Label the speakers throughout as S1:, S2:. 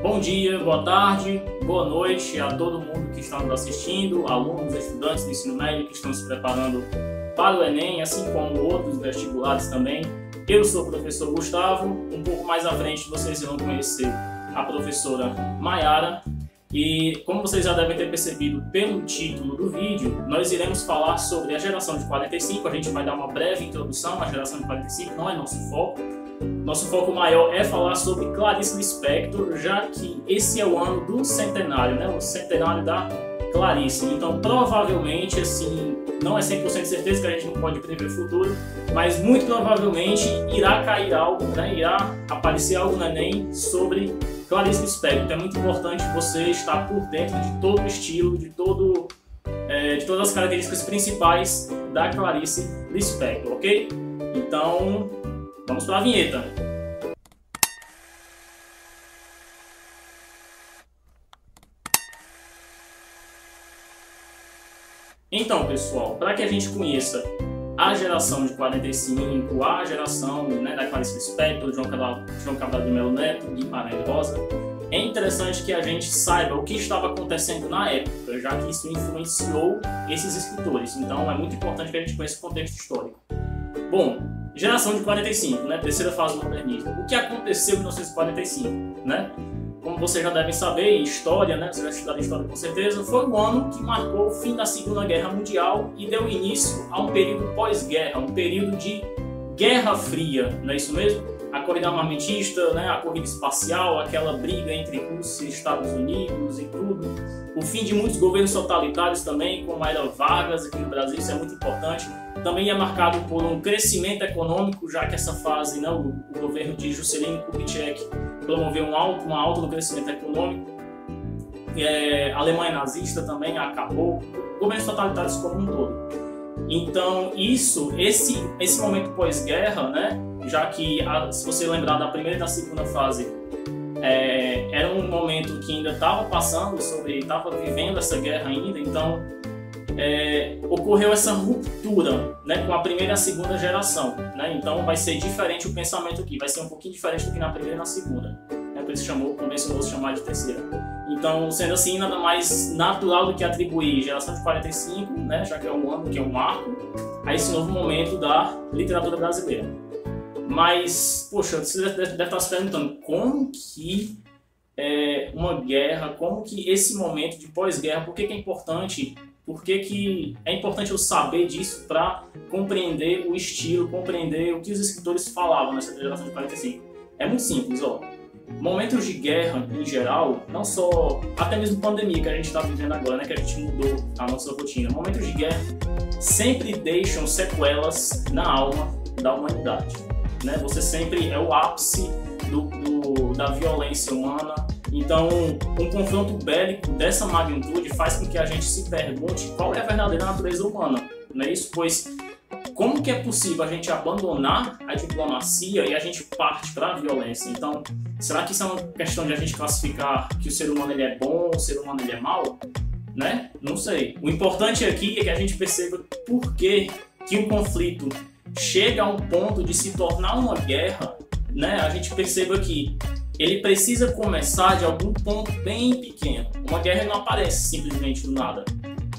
S1: Bom dia, boa tarde, boa noite a todo mundo que está nos assistindo, alunos, estudantes do ensino médio que estão se preparando para o Enem, assim como outros vestibulares também. Eu sou o professor Gustavo, um pouco mais à frente vocês vão conhecer a professora Mayara. E como vocês já devem ter percebido pelo título do vídeo, nós iremos falar sobre a geração de 45, a gente vai dar uma breve introdução à geração de 45, não é nosso foco. Nosso foco maior é falar sobre Clarice Lispector, já que esse é o ano do centenário, né? O centenário da Clarice. Então, provavelmente, assim, não é 100% certeza que a gente não pode prever o futuro, mas muito provavelmente irá cair algo, né? Irá aparecer algo no Enem sobre Clarice Lispector. Então, é muito importante você estar por dentro de todo o estilo, de todas as características principais da Clarice Lispector, ok? Então, vamos para a vinheta. Então, pessoal, para que a gente conheça a geração de 45, a geração, né, da Clarice Lispector, João Cabral de Melo Neto, Guimarães Rosa, é interessante que a gente saiba o que estava acontecendo na época, já que isso influenciou esses escritores. Então, é muito importante que a gente conheça o contexto histórico. Bom, geração de 45, né, terceira fase do modernismo. O que aconteceu em 1945, né? Como vocês já devem saber, em história, né, vocês já estudaram história com certeza, foi o ano que marcou o fim da Segunda Guerra Mundial e deu início a um período pós-guerra, um período de Guerra Fria, não é isso mesmo? A corrida armamentista, né, a corrida espacial, aquela briga entre Rússia e Estados Unidos e tudo. O fim de muitos governos totalitários também, como era Vargas aqui no Brasil, isso é muito importante. Também é marcado por um crescimento econômico, já que essa fase, né, o governo de Juscelino Kubitschek promoveu uma alta no crescimento econômico. A Alemanha nazista também acabou, governos totalitários como um todo. Então, esse momento pós-guerra, né, já que, se você lembrar da primeira e da segunda fase, era um momento que ainda estava estava vivendo essa guerra ainda, então ocorreu essa ruptura, né, com a primeira e a segunda geração, né? Então vai ser diferente o pensamento aqui, vai ser um pouquinho diferente do que na primeira e na segunda, né? Por isso convencionou-se chamar de terceira. Então, sendo assim, nada mais natural do que atribuir geração de 45, né, já que é um ano, que é um marco, a esse novo momento da literatura brasileira. Mas, poxa, você deve estar se perguntando como que uma guerra, como que esse momento de pós-guerra, por que é importante? Por que é importante eu saber disso para compreender o estilo, compreender o que os escritores falavam nessa geração de 45? É muito simples, ó. Momentos de guerra, em geral, não só, até mesmo pandemia que a gente está vivendo agora, né, que a gente mudou a nossa rotina. Momentos de guerra sempre deixam sequelas na alma da humanidade, né? Você sempre é o ápice da violência humana. Então, um confronto bélico dessa magnitude faz com que a gente se pergunte qual é a verdadeira natureza humana, não é isso? Pois, como que é possível a gente abandonar a diplomacia e a gente parte para a violência? Então, será que isso é uma questão de a gente classificar que o ser humano ele é bom, o ser humano ele é mau? Né? Não sei. O importante aqui é que a gente perceba por que um conflito chega a um ponto de se tornar uma guerra, né? A gente perceba que ele precisa começar de algum ponto bem pequeno. Uma guerra não aparece simplesmente do nada,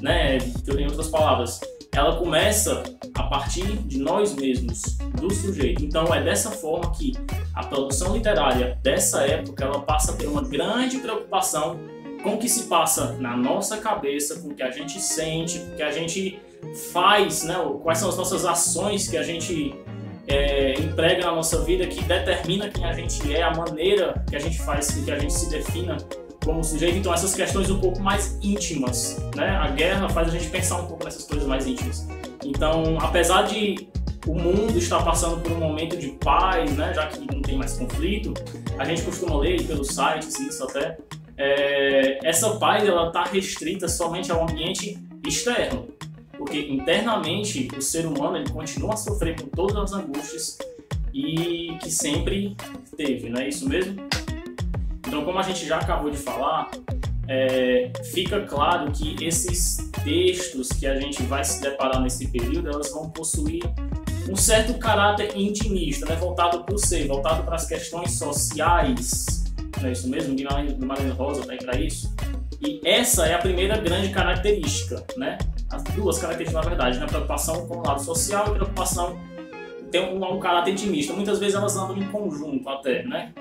S1: né? Em outras palavras, ela começa a partir de nós mesmos, do sujeito. Então é dessa forma que a produção literária dessa época ela passa a ter uma grande preocupação com o que se passa na nossa cabeça, com o que a gente sente, com o que a gente faz, né? Quais são as nossas ações que a gente emprega na nossa vida, que determina quem a gente é, a maneira que a gente faz com que a gente se defina como sujeito. Então essas questões um pouco mais íntimas, né? A guerra faz a gente pensar um pouco nessas coisas mais íntimas. Então, apesar de o mundo estar passando por um momento de paz, né, já que não tem mais conflito, a gente costuma ler pelos sites, isso até, essa paz ela está restrita somente ao ambiente externo. Porque internamente o ser humano ele continua a sofrer com todas as angústias e que sempre teve, não é isso mesmo? Então, como a gente já acabou de falar, fica claro que esses textos que a gente vai se deparar nesse período, elas vão possuir um certo caráter intimista, né? Voltado para o ser, voltado para as questões sociais, não é isso mesmo? Guimarães Rosa está aí para isso. E essa é a primeira grande característica, né? As duas características, na verdade, né? Preocupação com o lado social e preocupação tem um caráter intimista. Muitas vezes elas andam em conjunto até, né?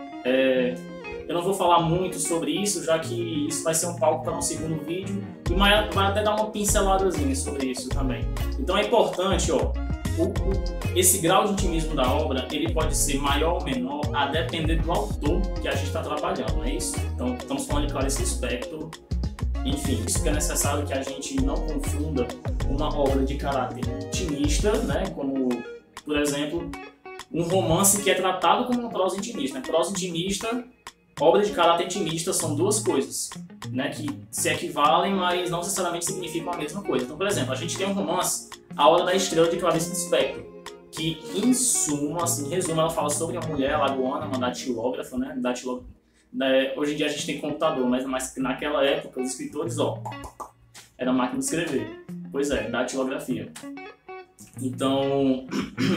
S1: Eu não vou falar muito sobre isso, já que isso vai ser um palco para um segundo vídeo, e vai até dar uma pinceladazinha sobre isso também. Então é importante, ó, esse grau de intimismo da obra, ele pode ser maior ou menor a depender do autor que a gente está trabalhando, não é isso? Então estamos falando de Clarice Lispector. Enfim, isso que é necessário que a gente não confunda uma obra de caráter intimista, né, como, por exemplo, um romance que é tratado como uma prosa intimista. Prosa intimista, obra de caráter intimista são duas coisas, né, que se equivalem, mas não necessariamente significam a mesma coisa. Então, por exemplo, a gente tem um romance, A Hora da Estrela, de Clarice Lispector, que, em suma, assim, em resumo, ela fala sobre uma mulher alagoana, uma datilógrafa, né, hoje em dia a gente tem computador, mas naquela época os escritores, era máquina de escrever. Pois é, datilografia. Então,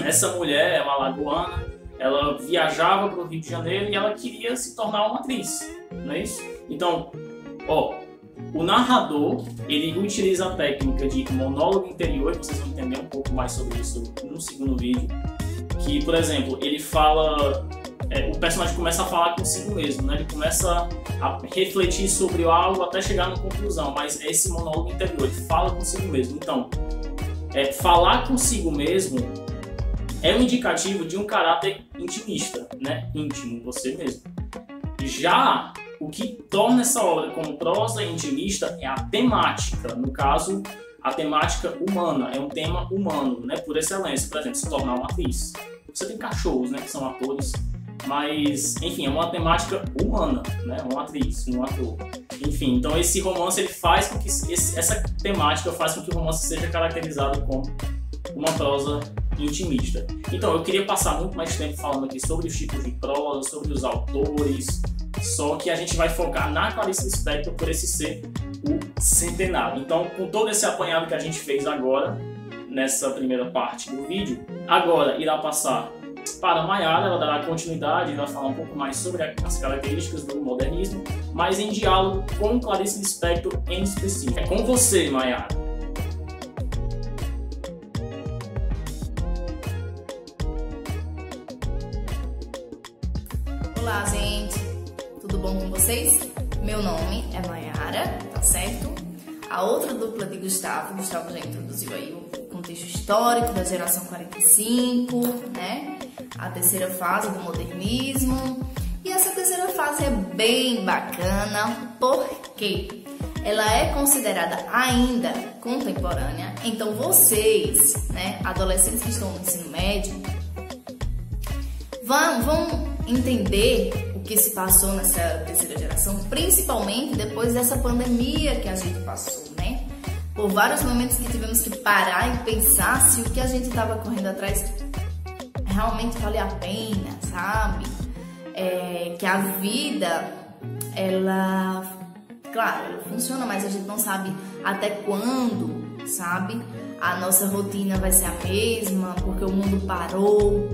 S1: essa mulher, ela alagoana, ela viajava para o Rio de Janeiro e ela queria se tornar uma atriz, não é isso? Então, o narrador, ele utiliza a técnica de monólogo interior, e vocês vão entender um pouco mais sobre isso no segundo vídeo, que, por exemplo, ele fala... o personagem começa a falar consigo mesmo, né? Ele começa a refletir sobre algo até chegar na conclusão, mas é esse monólogo interior, ele fala consigo mesmo. Então, falar consigo mesmo é um indicativo de um caráter intimista, né? Íntimo, você mesmo. Já o que torna essa obra como prosa intimista é a temática, no caso, a temática humana, é um tema humano, né? Por excelência, por exemplo, se tornar uma atriz. Você tem cachorros, né? Que são atores. Mas, enfim, é uma temática humana, né? Uma atriz, um ator. Enfim, então esse romance ele faz com que essa temática faz com que o romance seja caracterizado como uma prosa intimista. Então, eu queria passar muito mais tempo falando aqui sobre os tipos de prosa, sobre os autores, só que a gente vai focar na Clarice Lispector por esse ser o centenário. Então, com todo esse apanhado que a gente fez agora, nessa primeira parte do vídeo, agora irá passar para Maiara, ela dará continuidade, vai falar um pouco mais sobre as características do modernismo, mas em diálogo com Clarice Lispector em específico. É com você, Maiara.
S2: Olá, gente! Tudo bom com vocês? Meu nome é Maiara, tá certo? A outra dupla de Gustavo já introduziu aí o contexto histórico da geração 45, né? A terceira fase do modernismo. E essa terceira fase é bem bacana porque ela é considerada ainda contemporânea. Então vocês, né, adolescentes que estão no ensino médio, vão entender o que se passou nessa terceira geração, principalmente depois dessa pandemia que a gente passou, né? Por vários momentos que tivemos que parar e pensar se o que a gente estava correndo atrás realmente valia a pena, sabe? Que a vida, claro, ela funciona, mas a gente não sabe até quando, sabe? A nossa rotina vai ser a mesma, porque o mundo parou,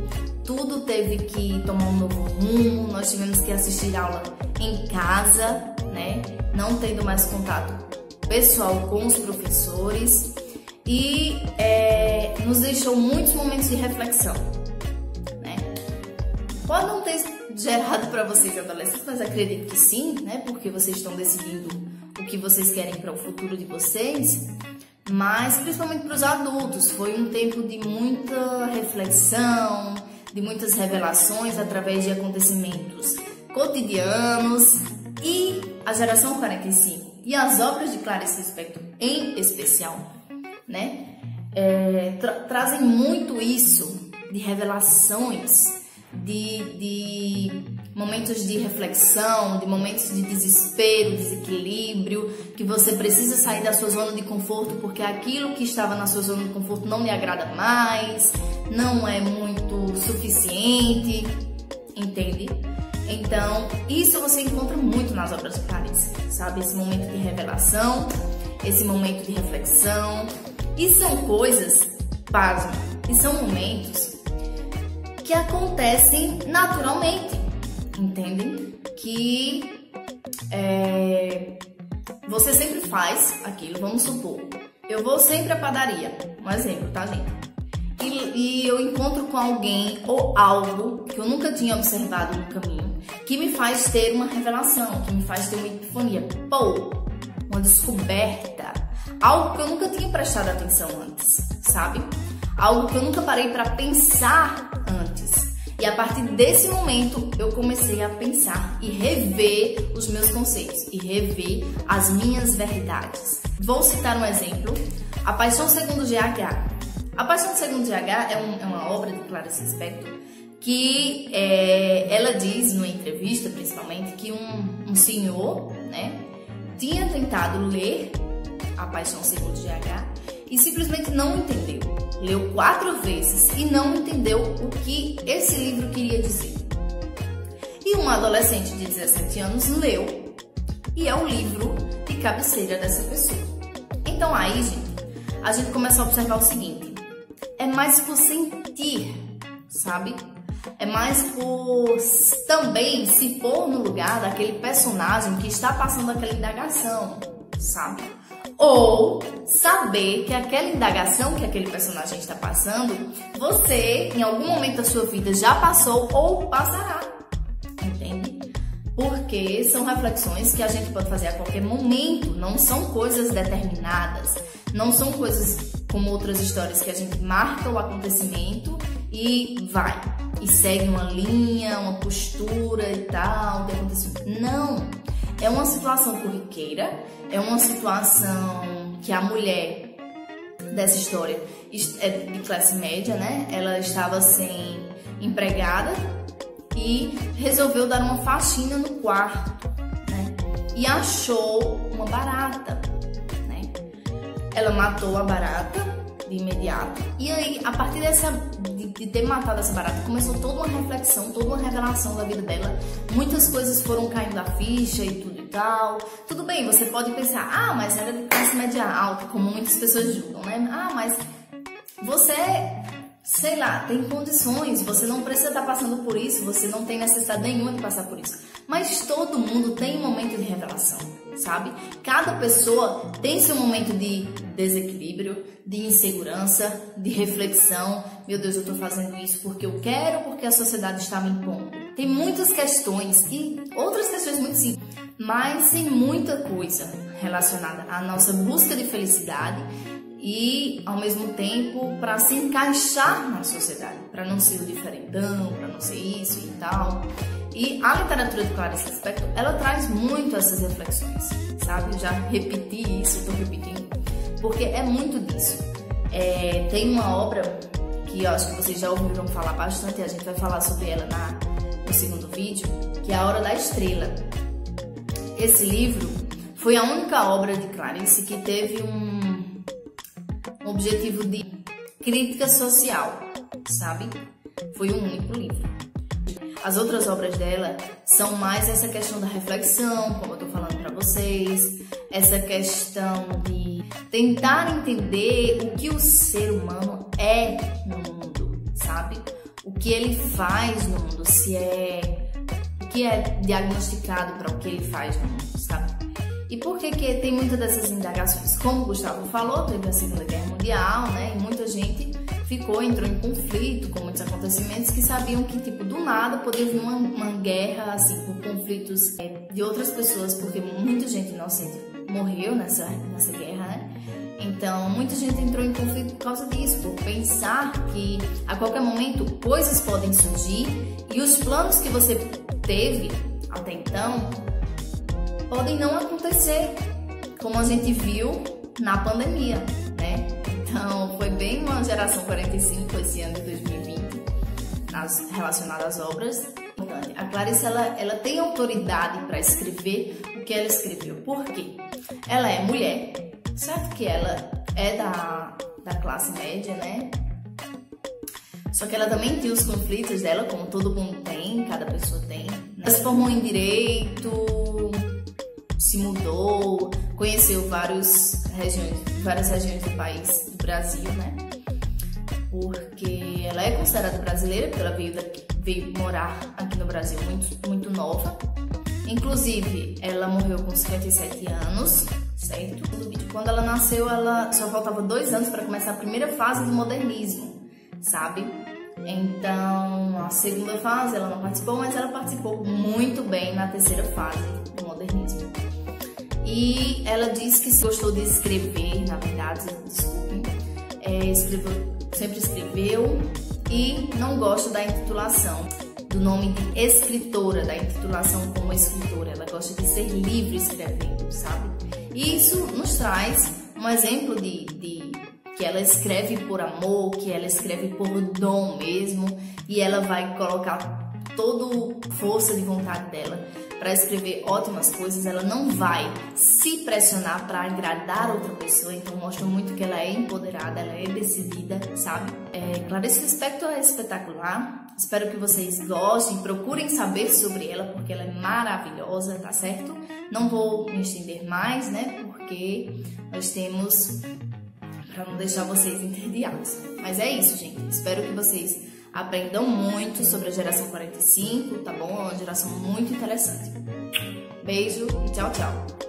S2: tudo teve que tomar um novo rumo, nós tivemos que assistir aula em casa, né? Não tendo mais contato pessoal com os professores e nos deixou muitos momentos de reflexão, né? Pode não ter gerado para vocês adolescentes, mas acredito que sim, né? Porque vocês estão decidindo o que vocês querem para o futuro de vocês. Mas principalmente para os adultos, foi um tempo de muita reflexão, de muitas revelações através de acontecimentos cotidianos. E a geração 45 e as obras de Clarice Lispector em especial, né, trazem muito isso de revelações, de momentos de reflexão, de momentos de desespero, desequilíbrio, que você precisa sair da sua zona de conforto porque aquilo que estava na sua zona de conforto não lhe agrada mais, não é muito suficiente, entende? Então, isso você encontra muito nas obras de Clarice, sabe? Esse momento de revelação, esse momento de reflexão, e são coisas, pasmem, e são momentos que acontecem naturalmente, entendem? que você sempre faz aquilo. Vamos supor, eu vou sempre à padaria, um exemplo, tá, gente? E eu encontro com alguém ou algo que eu nunca tinha observado no caminho, que me faz ter uma revelação, que me faz ter uma epifania, uma descoberta, algo que eu nunca tinha prestado atenção antes, sabe? Algo que eu nunca parei para pensar antes. E a partir desse momento eu comecei a pensar e rever os meus conceitos e rever as minhas verdades. Vou citar um exemplo: A Paixão Segundo GH. A Paixão Segundo GH é uma obra de Clarice Lispector que ela diz numa entrevista, principalmente, que um senhor, né, tinha tentado ler A Paixão Segundo GH e simplesmente não entendeu. Leu 4 vezes e não entendeu o que esse livro queria dizer. E uma adolescente de 17 anos leu, e é o livro de cabeceira dessa pessoa. Então aí, gente, a gente começa a observar o seguinte: é mais por sentir, sabe? É mais por também se pôr no lugar daquele personagem que está passando aquela indagação, sabe? Ou saber que aquela indagação que aquele personagem está passando, você, em algum momento da sua vida, já passou ou passará, entende? Porque são reflexões que a gente pode fazer a qualquer momento, não são coisas determinadas, não são coisas como outras histórias que a gente marca o acontecimento e vai, e segue uma linha, uma postura e tal, de acontecimento. Não! É uma situação corriqueira, é uma situação que a mulher dessa história é de classe média, né? Ela estava sem empregada e resolveu dar uma faxina no quarto, né? E achou uma barata, né? Ela matou a barata de imediato. E aí, a partir de ter matado essa barata, começou toda uma reflexão, toda uma revelação da vida dela. Muitas coisas foram caindo da ficha e tudo e tal. Tudo bem, você pode pensar, mas era de classe média alta, como muitas pessoas julgam, né? Mas você, sei lá, tem condições, você não precisa estar passando por isso, você não tem necessidade nenhuma de passar por isso. Mas todo mundo tem um momento de revelação, sabe? Cada pessoa tem seu momento de desequilíbrio, de insegurança, de reflexão. Meu Deus, eu tô fazendo isso porque eu quero, porque a sociedade está me impondo. Tem muitas questões e outras questões muito simples, mas tem muita coisa relacionada à nossa busca de felicidade e, ao mesmo tempo, para se encaixar na sociedade, para não ser o diferentão, para não ser isso e tal. E a literatura de Clarice Lispector, ela traz muito essas reflexões, sabe? Eu já repeti isso, estou repetindo, porque é muito disso. Tem uma obra que eu acho que vocês já ouviram falar bastante, a gente vai falar sobre ela no segundo vídeo, que é A Hora da Estrela. Esse livro foi a única obra de Clarice que teve um objetivo de crítica social, sabe? Foi um único livro. As outras obras dela são mais essa questão da reflexão, como eu tô falando para vocês, essa questão de tentar entender o que o ser humano é no mundo, sabe? O que ele faz no mundo, o que é diagnosticado para o que ele faz no mundo, sabe? E por que tem muitas dessas indagações? Como o Gustavo falou, teve a Segunda Guerra Mundial, né? E muita gente entrou em conflito com muitos acontecimentos que sabiam que, tipo, do nada poderia vir uma guerra, assim, por conflitos de outras pessoas, porque muita gente inocente morreu nessa guerra, né? Então, muita gente entrou em conflito por causa disso, por pensar que a qualquer momento coisas podem surgir e os planos que você teve até então podem não acontecer, como a gente viu na pandemia, né? Então, foi bem uma geração 45 esse ano de 2020, relacionada às obras. A Clarice, ela tem autoridade para escrever o que ela escreveu. Por quê? Ela é mulher, certo que ela é da classe média, né? Só que ela também tem os conflitos dela, como todo mundo tem, cada pessoa tem. Ela se formou em Direito, se mudou, conheceu várias regiões do país, do Brasil, né? Porque ela é considerada brasileira, porque ela veio morar aqui no Brasil muito nova. Inclusive, ela morreu com 57 anos, certo? Quando ela nasceu, ela só faltava 2 anos para começar a primeira fase do modernismo, sabe? Então, a segunda fase ela não participou, mas ela participou muito bem na terceira fase do modernismo. E ela diz que gostou de escrever, na verdade, desculpem, sempre escreveu e não gosta da intitulação, do nome de escritora, da intitulação como escritora. Ela gosta de ser livre escrevendo, sabe? E isso nos traz um exemplo de que ela escreve por amor, que ela escreve por dom mesmo, e ela vai colocar toda a força de vontade dela para escrever ótimas coisas. Ela não vai se pressionar para agradar outra pessoa, então mostra muito que ela é empoderada, ela é decidida, sabe? Clarice Lispector é espetacular, espero que vocês gostem, procurem saber sobre ela, porque ela é maravilhosa, tá certo? Não vou me estender mais, né, porque nós temos... para não deixar vocês entediados. Mas é isso, gente. Espero que vocês aprendam muito sobre a geração 45, tá bom? É uma geração muito interessante. Beijo e tchau, tchau.